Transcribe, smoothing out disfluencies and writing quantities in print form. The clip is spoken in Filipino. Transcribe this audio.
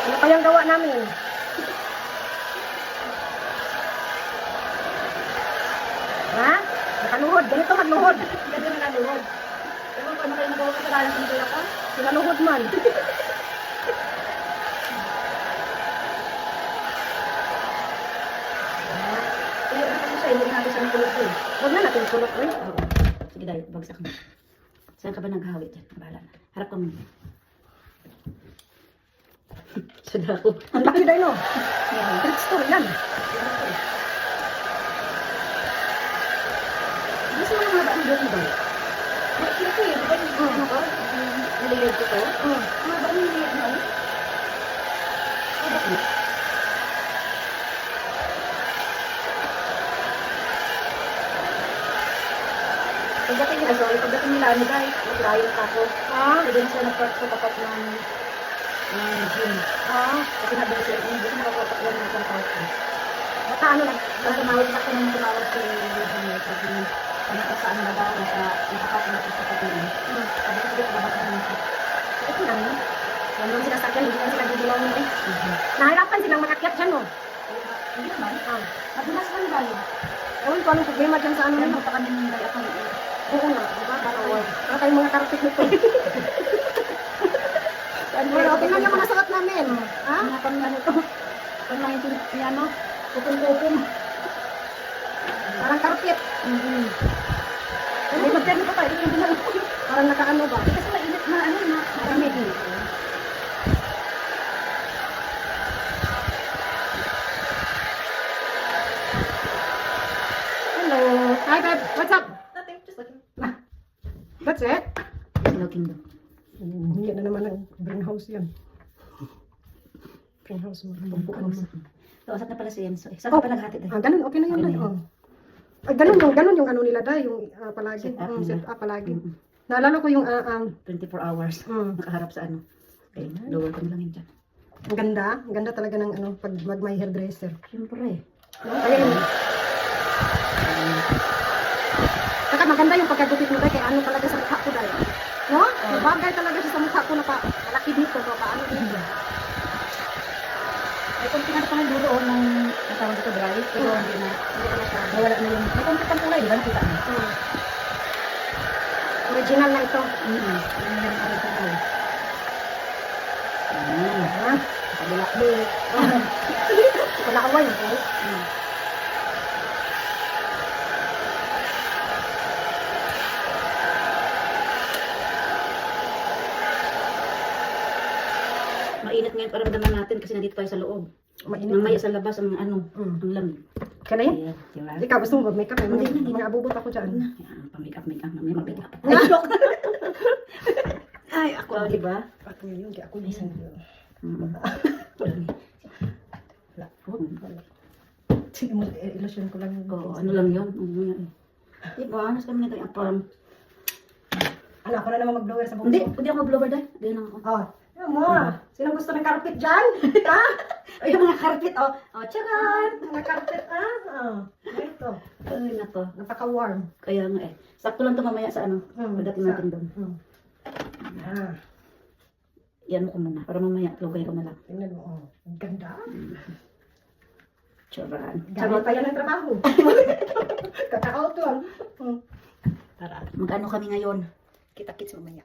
Ano pa yung gawa namin? Ha? Nakaluhod. Ganito magluhod. Ganito na naluhod. Ewan ko, ano kayo nagawa kasalanan sa nila ka? Sinaluhod man. Kaya ano kasi siya, hindi natin siya nakulot ko eh. Huwag na natin kulot, eh. Oo. Sige dahil, bagsak mo. Saan ka ba naghahawi dyan? Bahala na. Harap ka muna. Sada ako. Ang laki dahil, no? Yan. Trick store yan. Gusto mo mga baang doon ba? Makikita ko eh. Diba yung ano ko? Niliyod ko to? Mga baang niliyod mo? Bakit? Pagdating nila, sorry, pagdating nila, ano guys, nag-riot ako. Kasi din siya nag-park sa tapat ng gym. Kasi nabili siya, hindi ko nakapatak lang ng isang park. Baka ano lang. Tapos tumawag ako nung tumawag si sabi niya, ano ka saan na daw, nakapatak na sa kapatid. Sabi ko, sige, pagbabatak na siya. Ito lang, no? Yan doon sinasakyan, hindi lang sila didilaw eh. Nahirapan silang makakyat dyan, no? Hindi naman. Nadulas lang ba yun? Ewan ko anong problema dyan sa ano Ano na. pa kami ng dahil ako Oo nga, diba? Para tayong mga karpit nito. Pero tingnan yung mga suot namin. Ha? Mga pang ano to? Pang mga ano? Kupong-kupong. Parang karpit. May magkano pa tayo. Parang nakaano ba? Kasi mainit na ano na. Maramig. Hello. Hi, babe. What's up? Nothing, just looking. That's it? Looking daw. Hindi na naman ang greenhouse yan. Greenhouse mo. Kausap na pala si Enzo. Saan ka pa naghati dahil? Ganun, okay na yun. Okay na Day. yun. Ay, ganun yung ano nila dahil, yung palagi. Set up Set nila. up palagi. Naalala ko yung, 24 hours. Nakaharap sa ano. Okay, lower ko na lang yun dyan. ang ganda talaga ng ano, pag may hairdresser. Siyempre. No? Kaya yun. Saka maganda yung pagkagupit mo dahil, kaya ano talaga sa mukha ko dahil. No? Bagay talaga siya sa mukha ko na palaki dito, no? Paano dito. May konti na pang dulo ng tawag dito dry. Pero hindi na. Nawala na yung. May konti pang kulay, di ba? Nakita mo? Original na ito. Ano na yung kulay? Ha? Kabila-bili. Palakaway. Mainit ngayon para ramdaman natin kasi nandito tayo sa loob. Mainit. Mamaya sa labas ang ano, ang lamig. Ka na yan? Ayan, diba? Ikaw gusto mo mag-makeup? Hindi. Mga abubot ako dyan. Ayan, pang-makeup, mamaya mag-makeup. Ay, joke! Ay, ako, di ba? Ako yun, di ako yun. Sige mo, illusion ko lang. Oo, ano lang yun? Ano yan? Diba? Nas kami na tayo parang... Ano, ako na naman mag-blower sa bukso. Hindi ako mag-blower dahil. Hindi lang ako. Oh, yun mo. Sinong gusto ng carpet dyan? Ha? Ay, yung mga carpet, oh. Oh, tsaran! Mga carpet, ha? Oh, ito. Ay, nako. Napaka-warm. Kaya nga eh. Sakto lang ito mamaya sa ano. Pagdating natin doon. Ah, Yan mo ko muna. Para mamaya, lugay ko na lang. tingnan mo. Oh, ang ganda. Tsaran. Gamit pa yan ng trabaho. Kakao to. Tara. Mag-ano kami ngayon? Kita-kits mamaya.